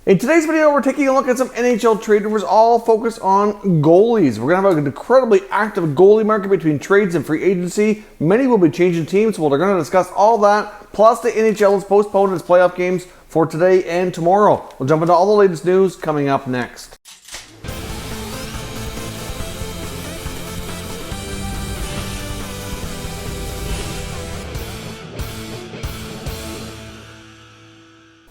In today's video, we're taking a look at some NHL trade rumors, all focused on goalies. We're going to have an incredibly active goalie market between trades and free agency. Many will be changing teams, so we're going to discuss all that, plus the NHL has postponed its playoff games for today and tomorrow. We'll jump into all the latest news coming up next.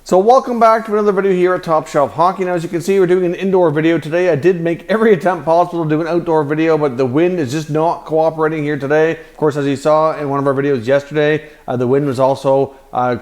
So welcome back to another video here at Top Shelf Hockey. Now, as you can see, we're doing an indoor video today. I did make every attempt possible to do an outdoor video, but the wind is just not cooperating here today. Of course, as you saw in one of our videos yesterday, the wind was also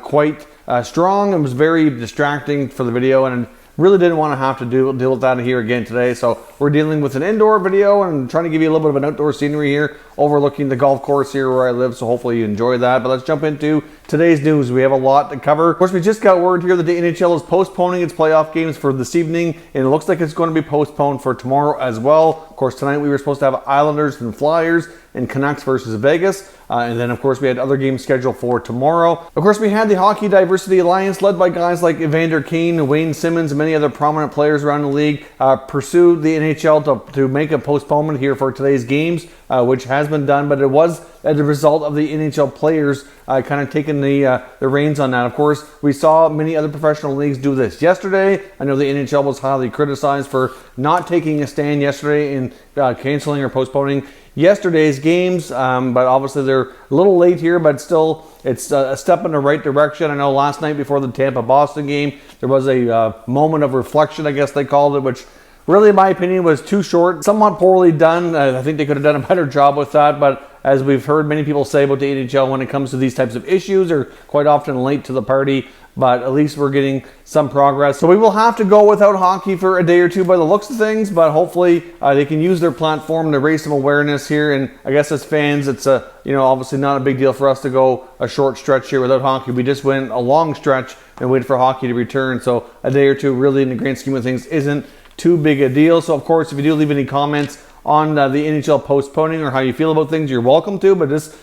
quite strong and was very distracting for the video, and really didn't want to have to deal with that here again today. So we're dealing with an indoor video and trying to give you a little bit of an outdoor scenery here overlooking the golf course here where I live. So hopefully you enjoy that. But let's jump into today's news. We have a lot to cover. Of course, we just got word here that the NHL is postponing its playoff games for this evening, and it looks like it's going to be postponed for tomorrow as well. Of course, tonight we were supposed to have Islanders and Flyers and Canucks versus Vegas. And then, of course, we had other games scheduled for tomorrow. Of course, we had the Hockey Diversity Alliance, led by guys like Evander Kane, Wayne Simmons, and many other prominent players around the league, pursued the NHL to make a postponement here for today's games, which has been done, but it was as a result of the NHL players kind of taking the reins on that. Of course, we saw many other professional leagues do this yesterday. I know the NHL was highly criticized for not taking a stand yesterday in canceling or postponing yesterday's games, but obviously they're a little late here, but still it's a step in the right direction. I know last night before the Tampa-Boston game, there was a moment of reflection, I guess they called it, which really, in my opinion, was too short, somewhat poorly done. I think they could have done a better job with that, but as we've heard many people say about the NHL when it comes to these types of issues, they're quite often late to the party, but at least we're getting some progress. So we will have to go without hockey for a day or two by the looks of things, but hopefully they can use their platform to raise some awareness here. And I guess as fans, it's obviously not a big deal for us to go a short stretch here without hockey. We just went a long stretch and waited for hockey to return. So a day or two really, in the grand scheme of things, isn't too big a deal. So of course, if you do leave any comments on the NHL postponing or how you feel about things, you're welcome to, but just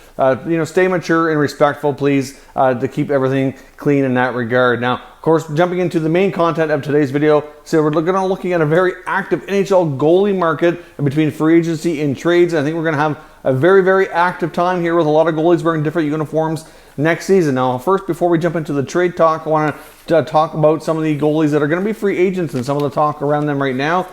stay mature and respectful, please, to keep everything clean in that regard. Now, of course, jumping into the main content of today's video, so we're looking at a very active NHL goalie market between free agency and trades. I think we're going to have a very, very active time here with a lot of goalies wearing different uniforms next season. Now, first, before we jump into the trade talk, I want to talk about some of the goalies that are going to be free agents and some of the talk around them right now.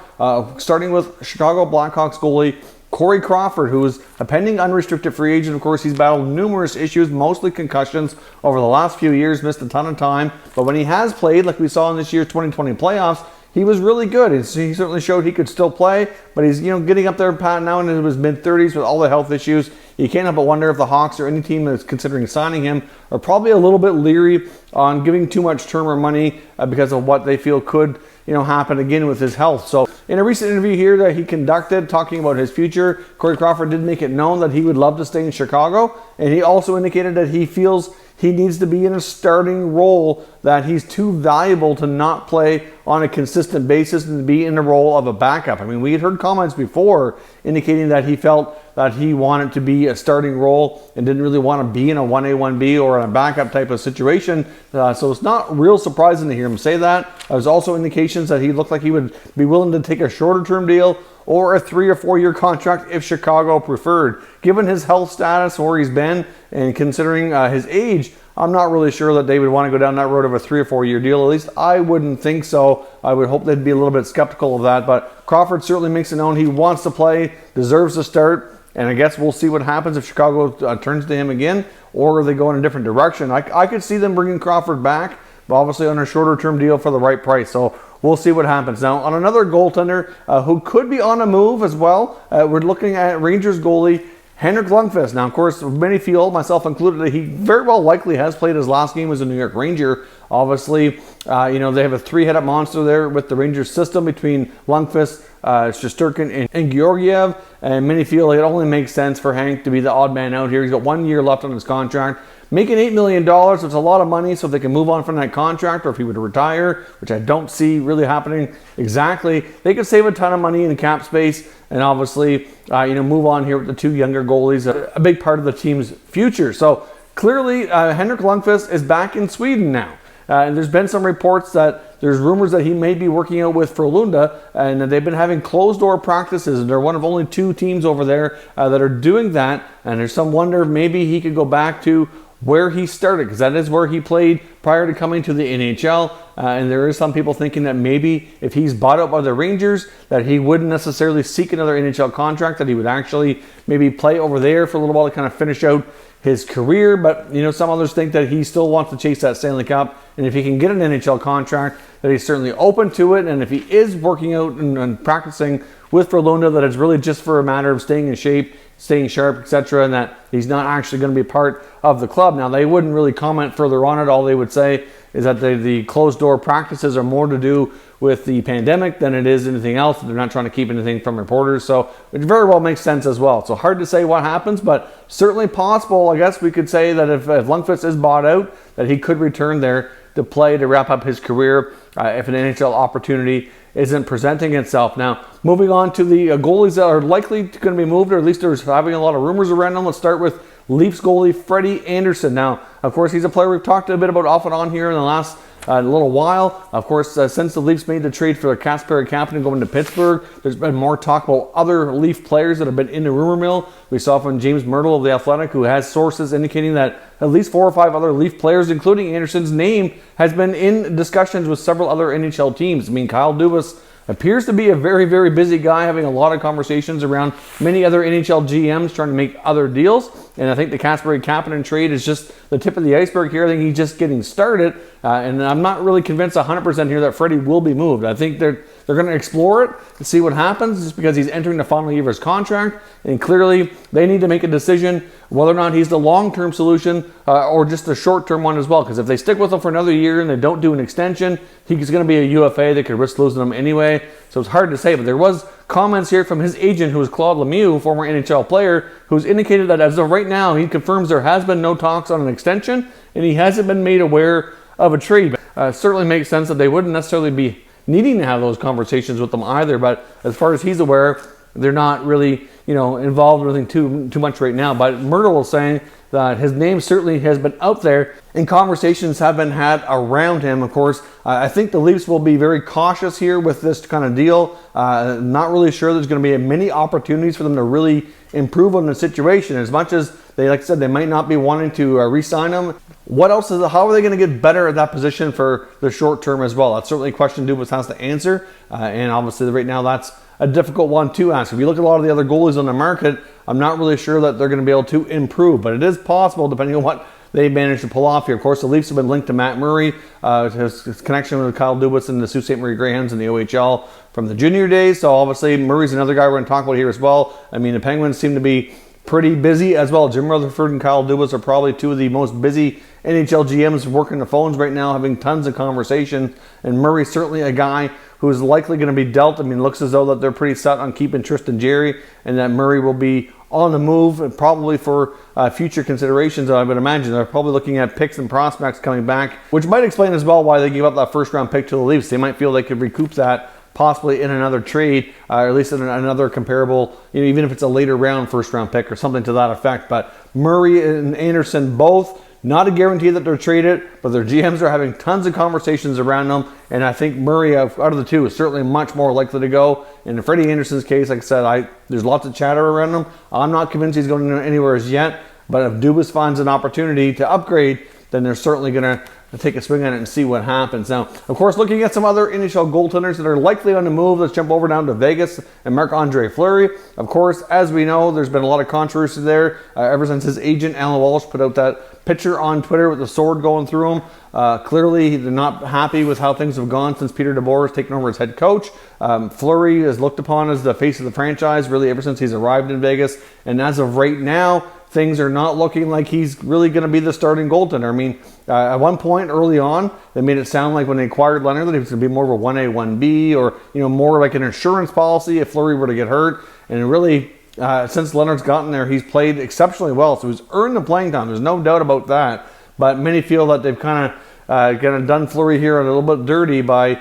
Starting with Chicago Blackhawks goalie Corey Crawford, who is a pending unrestricted free agent. Of course, he's battled numerous issues, mostly concussions over the last few years, missed a ton of time. But when he has played, like we saw in this year's 2020 playoffs, he was really good. He certainly showed he could still play, but he's getting up there now in his mid-30s with all the health issues. You can't help but wonder if the Hawks or any team that's considering signing him are probably a little bit leery on giving too much term or money because of what they feel could happen again with his health. So in a recent interview here that he conducted talking about his future, Corey Crawford did make it known that he would love to stay in Chicago, and he also indicated that he feels he needs to be in a starting role, that he's too valuable to not play on a consistent basis and to be in the role of a backup. I mean, we had heard comments before indicating that he felt that he wanted to be a starting role and didn't really want to be in a 1A, 1B or in a backup type of situation. So it's not real surprising to hear him say that. There's also indications that he looked like he would be willing to take a shorter term deal or a 3 or 4 year contract if Chicago preferred. Given his health status, where he's been, and considering his age, I'm not really sure that they would want to go down that road of a 3 or 4 year deal. At least I wouldn't think so. I would hope they'd be a little bit skeptical of that. But Crawford certainly makes it known he wants to play, deserves to start. And I guess we'll see what happens if Chicago turns to him again, or they go in a different direction. I could see them bringing Crawford back, but obviously on a shorter term deal for the right price. So we'll see what happens. Now, on another goaltender who could be on a move as well, we're looking at Rangers goalie Henrik Lundqvist. Now, of course, many feel, myself included, that he very well likely has played his last game as a New York Ranger. Obviously, they have a three-headed monster there with the Rangers system between Lundqvist, Shesterkin, and Georgiev. And many feel like it only makes sense for Hank to be the odd man out here. He's got 1 year left on his contract. Making $8 million, so it's a lot of money, so if they can move on from that contract, or if he would retire, which I don't see really happening exactly, they could save a ton of money in cap space, and obviously, move on here with the two younger goalies, a big part of the team's future. So clearly, Henrik Lundqvist is back in Sweden now. And there's been some reports that there's rumors that he may be working out with Frölunda, and they've been having closed-door practices, and they're one of only 2 teams over there that are doing that, and there's some wonder maybe he could go back to where he started, because that is where he played prior to coming to the NHL. And there is some people thinking that maybe if he's bought out by the Rangers, that he wouldn't necessarily seek another NHL contract, that he would actually maybe play over there for a little while to kind of finish out his career. But, some others think that he still wants to chase that Stanley Cup. And if he can get an NHL contract, that he's certainly open to it. And if he is working out and practicing with Frölunda, that it's really just for a matter of staying in shape, staying sharp, etc., and that he's not actually going to be part of the club. Now, they wouldn't really comment further on it. All they would say is that the closed-door practices are more to do with the pandemic than it is anything else. They're not trying to keep anything from reporters, so it very well makes sense as well. So hard to say what happens, but certainly possible. I guess we could say that if Lundqvist is bought out, that he could return there to play to wrap up his career if an NHL opportunity isn't presenting itself. Now, moving on to the goalies that are likely going to be moved, or at least there's having a lot of rumors around them. Let's start with Leafs goalie Freddie Andersen. Now, of course, he's a player we've talked a bit about off and on here in the last little while. Of course, since the Leafs made the trade for Kasperi Kapanen going to Pittsburgh, there's been more talk about other Leaf players that have been in the rumor mill. We saw from James Myrtle of The Athletic, who has sources indicating that at least 4 or 5 other Leaf players, including Andersen's name, has been in discussions with several other NHL teams. I mean, Kyle Dubas appears to be a very, very busy guy, having a lot of conversations around many other NHL GMs trying to make other deals. And I think the Kasperi Kapanen trade is just the tip of the iceberg here. I think he's just getting started. And I'm not really convinced 100% here that Freddie will be moved. I think they're going to explore it and see what happens, just because he's entering the final year of his contract. And clearly, they need to make a decision whether or not he's the long-term solution or just the short-term one as well. Because if they stick with him for another year and they don't do an extension, he's going to be a UFA. They could risk losing him anyway. So it's hard to say. But there was comments here from his agent, who is Claude Lemieux, former NHL player, who's indicated that as of right now, he confirms there has been no talks on an extension, and he hasn't been made aware of a trade. It certainly makes sense that they wouldn't necessarily be needing to have those conversations with them either, but as far as he's aware, they're not really, involved in anything too much right now. But Myrtle is saying that his name certainly has been out there and conversations have been had around him. Of course, I think the Leafs will be very cautious here with this kind of deal. Not really sure there's going to be many opportunities for them to really improve on the situation. As much as they, like I said, they might not be wanting to re-sign him. How are they going to get better at that position for the short term as well? That's certainly a question Dubas has to answer. And obviously right now that's a difficult one to ask. If you look at a lot of the other goalies on the market, I'm not really sure that they're going to be able to improve, but it is possible depending on what they managed to pull off here. Of course, the Leafs have been linked to Matt Murray, his connection with Kyle Dubas and the Sault Ste. Marie Greyhounds in the OHL from the junior days. So obviously Murray's another guy we're going to talk about here as well. I mean, the Penguins seem to be pretty busy as well. Jim Rutherford and Kyle Dubas are probably 2 of the most busy NHL GMs working the phones right now, having tons of conversation. And Murray's certainly a guy who is likely going to be dealt. I mean, it looks as though that they're pretty set on keeping Tristan Jarry, and that Murray will be on the move, and probably for future considerations. I would imagine they're probably looking at picks and prospects coming back, which might explain as well why they gave up that first-round pick to the Leafs. They might feel they could recoup that possibly in another trade, or at least in another comparable, even if it's a later round first-round pick or something to that effect. But Murray and Andersen both, not a guarantee that they're traded, but their GMs are having tons of conversations around them. And I think Murray, out of the two, is certainly much more likely to go. And in Freddie Andersen's case, like I said, there's lots of chatter around him. I'm not convinced he's going anywhere as yet. But if Dubas finds an opportunity to upgrade, then they're certainly going to take a swing at it and see what happens. Now, of course, looking at some other NHL goaltenders that are likely on the move, let's jump over down to Vegas and Marc-Andre Fleury. Of course, as we know, there's been a lot of controversy there ever since his agent, Alan Walsh, put out that picture on Twitter with the sword going through him. Clearly, they're not happy with how things have gone since Peter DeBoer has taken over as head coach. Fleury is looked upon as the face of the franchise, really, ever since he's arrived in Vegas. And as of right now, things are not looking like he's really going to be the starting goaltender. I mean, at one point early on, they made it sound like when they acquired Leonard that he was going to be more of a 1A, 1B, or more like an insurance policy if Fleury were to get hurt. And really, since Leonard's gotten there, he's played exceptionally well. So he's earned the playing time. There's no doubt about that. But many feel that they've kind of done Fleury here a little bit dirty by,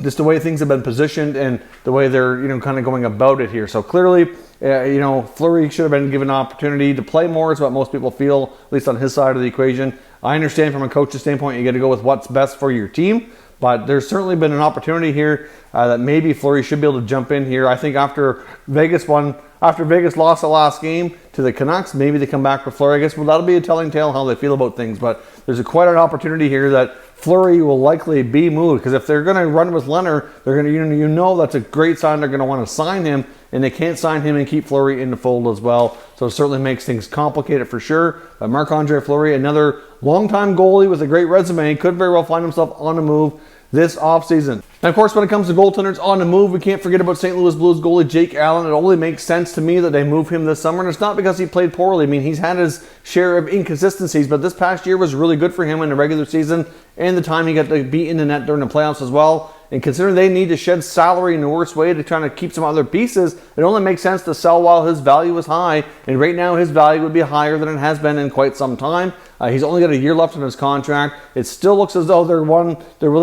just the way things have been positioned and the way they're, kind of going about it here. So clearly, Fleury should have been given an opportunity to play more, is what most people feel, at least on his side of the equation. I understand from a coach's standpoint, you got to go with what's best for your team. But there's certainly been an opportunity here that maybe Fleury should be able to jump in here. I think after Vegas lost the last game to the Canucks, maybe they come back for Fleury. I guess that'll be a telling tale how they feel about things. But there's quite an opportunity here that Fleury will likely be moved, because if they're going to run with Leonard, they're going to, you know, that's a great sign. They're going to want to sign him, and they can't sign him and keep Fleury in the fold as well. So it certainly makes things complicated for sure. But Marc-Andre Fleury, another longtime goalie with a great resume, could very well find himself on the move this offseason. And of course, when it comes to goaltenders on the move, we can't forget about St. Louis Blues goalie Jake Allen. It only makes sense to me that they move him this summer, and it's not because he played poorly. I mean, he's had his share of inconsistencies, but this past year was really good for him in the regular season and the time he got to be in the net during the playoffs as well. And considering they need to shed salary in the worst way to try to keep some other pieces, it only makes sense to sell while his value is high. And right now, his value would be higher than it has been in quite some time. He's only got a year left on his contract. It still looks as though they're willing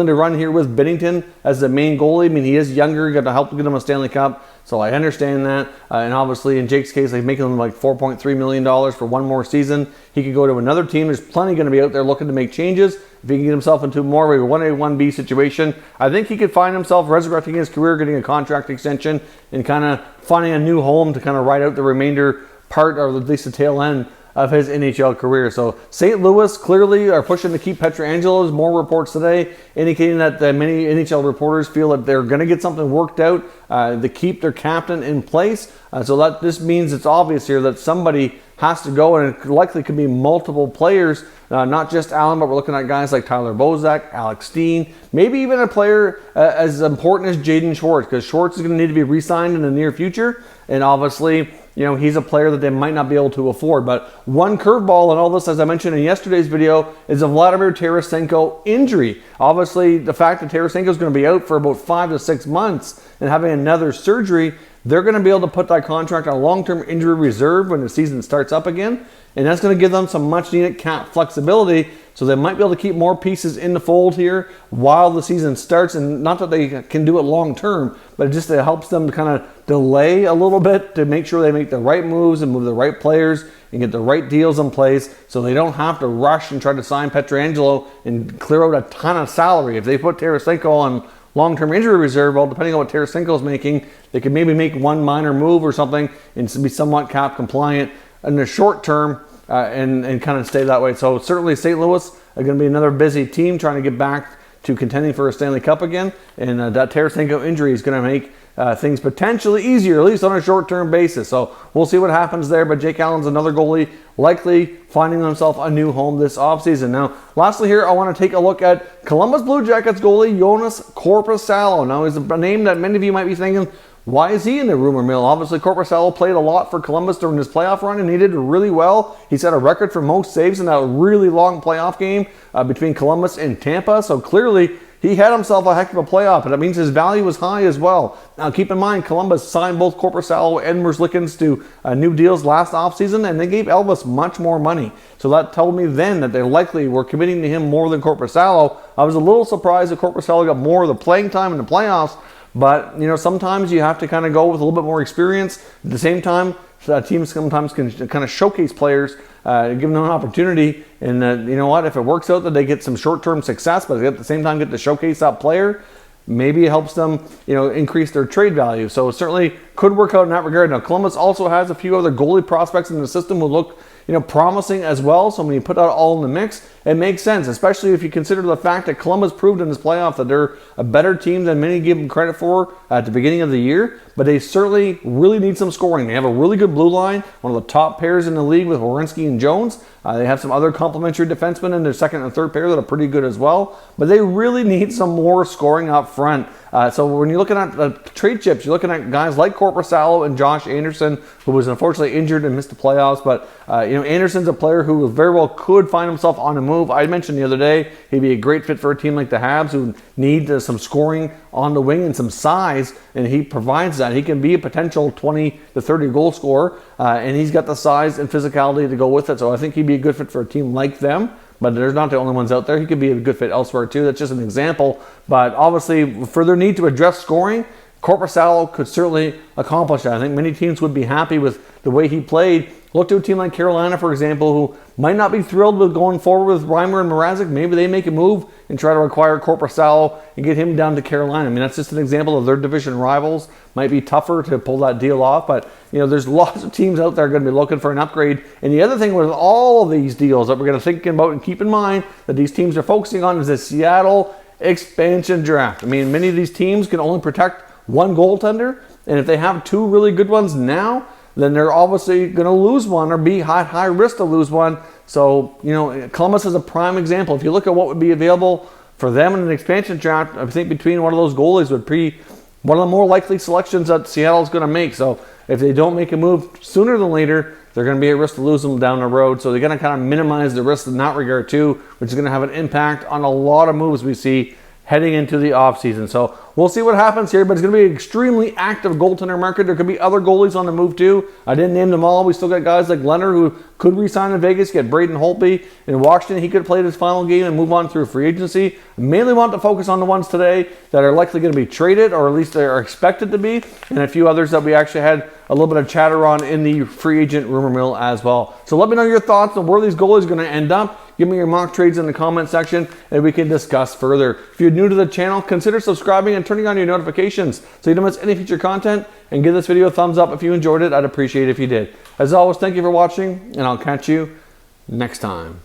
to run here with Binnington as the main goalie. I mean, he is younger, got to help get him a Stanley Cup. So I understand that. And obviously, in Jake's case, they're making him like $4.3 million for one more season. He could go to another team. There's plenty going to be out there looking to make changes. If he can get himself into more of a 1A, 1B situation, I think he could find himself resurrecting his career, getting a contract extension, and kind of finding a new home to kind of ride out the remainder part, or at least the tail end of his NHL career. So St. Louis clearly are pushing to keep Pietrangelo. More reports today indicating that many NHL reporters feel that they're going to get something worked out to keep their captain in place. So that this means it's obvious here that somebody has to go, and it likely could be multiple players, not just Allen, but we're looking at guys like Tyler Bozak, Alex Steen, maybe even a player as important as Jaden Schwartz, because Schwartz is going to need to be re-signed in the near future, and obviously, you know, he's a player that they might not be able to afford. But one curveball in all this, as I mentioned in yesterday's video, is a Vladimir Tarasenko injury. Obviously, the fact that Tarasenko is going to be out for about 5 to 6 months and having another surgery, they're going to be able to put that contract on a long-term injury reserve when the season starts up again. And that's going to give them some much-needed cap flexibility, so they might be able to keep more pieces in the fold here while the season starts. And not that they can do it long-term, but it just helps them to kind of delay a little bit to make sure they make the right moves and move the right players and get the right deals in place, so they don't have to rush and try to sign Pietrangelo and clear out a ton of salary. If they put Tarasenko on long-term injury reserve, well, depending on what Tarasenko is making, they could maybe make one minor move or something and be somewhat cap compliant in the short term and kind of stay that way. So certainly St. Louis are going to be another busy team trying to get back to contending for a Stanley Cup again, and that Tarasenko injury is going to make things potentially easier, at least on a short-term basis. So we'll see what happens there, but Jake Allen's another goalie likely finding himself a new home this offseason. Now, lastly here, I want to take a look at Columbus Blue Jackets goalie Jonas Korpisalo. Now, he's a name that many of you might be thinking, why is he in the rumor mill? Obviously, Korpisalo played a lot for Columbus during his playoff run, and he did really well. He set a record for most saves in that really long playoff game between Columbus and Tampa. So clearly, he had himself a heck of a playoff, and that means his value was high as well. Now, keep in mind, Columbus signed both Korpisalo and Merzlikins to new deals last offseason, and they gave Elvis much more money. So that told me then that they likely were committing to him more than Korpisalo. I was a little surprised that Korpisalo got more of the playing time in the playoffs, but, you know, sometimes you have to kind of go with a little bit more experience. At the same time, teams sometimes can kind of showcase players, give them an opportunity, and you know what, if it works out that they get some short-term success, but at the same time get to showcase that player, maybe it helps them, you know, increase their trade value. So it certainly could work out in that regard. Now, Columbus also has a few other goalie prospects in the system who look, you know, promising as well. So when you put that all in the mix, it makes sense, especially if you consider the fact that Columbus proved in this playoff that they're a better team than many give them credit for at the beginning of the year. But they certainly really need some scoring. They have a really good blue line, one of the top pairs in the league with Werenski and Jones. They have some other complementary defensemen in their second and third pair that are pretty good as well. But they really need some more scoring up front. So when you're looking at trade chips, you're looking at guys like Korpisalo and Josh Anderson, who was unfortunately injured and missed the playoffs. But you know, Anderson's a player who very well could find himself on a move. I mentioned the other day he'd be a great fit for a team like the Habs, who need some scoring on the wing and some size, and he provides that. He can be a potential 20 to 30 goal scorer, and he's got the size and physicality to go with it. So I think he'd be a good fit for a team like them. But there's not the only ones out there. He could be a good fit elsewhere too. That's just an example. But obviously, for their need to address scoring, Korpisalo could certainly accomplish that. I think many teams would be happy with the way he played Look to a team like Carolina, for example, who might not be thrilled with going forward with Reimer and Mrazek. Maybe they make a move and try to acquire Korpisalo and get him down to Carolina. I mean, that's just an example of their division rivals. Might be tougher to pull that deal off, but there's lots of teams out there going to be looking for an upgrade. And the other thing with all of these deals that we're going to think about and keep in mind that these teams are focusing on is the Seattle expansion draft. I mean, many of these teams can only protect one goaltender, and if they have two really good ones now, then they're obviously going to lose one or be high risk to lose one. So, Columbus is a prime example. If you look at what would be available for them in an expansion draft, I think between one of those goalies would be one of the more likely selections that Seattle's going to make. So if they don't make a move sooner than later, they're going to be at risk to lose them down the road. So they're going to kind of minimize the risk in that regard too, which is going to have an impact on a lot of moves we see heading into the offseason. So we'll see what happens here, but it's going to be an extremely active goaltender market. There could be other goalies on the move too. I didn't name them all. We still got guys like Leonard who could re-sign in Vegas, get Braden Holtby in Washington. He could play his final game and move on through free agency. I mainly want to focus on the ones today that are likely going to be traded, or at least they are expected to be, and a few others that we actually had a little bit of chatter on in the free agent rumor mill as well. So let me know your thoughts on where these goalies are going to end up. Give me your mock trades in the comment section and we can discuss further. If you're new to the channel, consider subscribing and turning on your notifications so you don't miss any future content, and give this video a thumbs up if you enjoyed it. I'd appreciate it if you did. As always, thank you for watching, and I'll catch you next time.